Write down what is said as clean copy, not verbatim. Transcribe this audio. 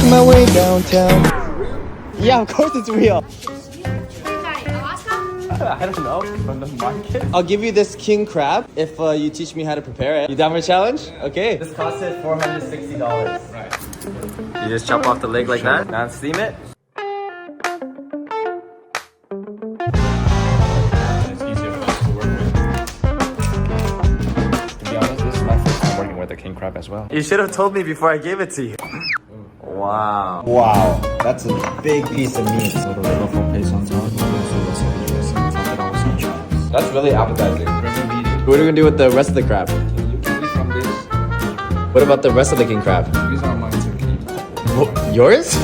making my way downtown. Yeah, of course it's real. I don't know, from the market. I'll give you this king crab if you teach me how to prepare it. You down for a challenge? Okay. This costed $460. Right. You just chop off the leg like that, now steam it. It's easier for us to work with. To be honest, this is my first time working with a king crab as well. You should have told me before I gave it to you. Wow. Wow, that's a big piece of meat. A little ruffle paste on top, and also wasabi dressing. Top it all with some chives. That's really appetizing. Recommended. What are we gonna do with the rest of the crab? You can eat from this. What about the rest of the king crab? These are mine to keep. Yours?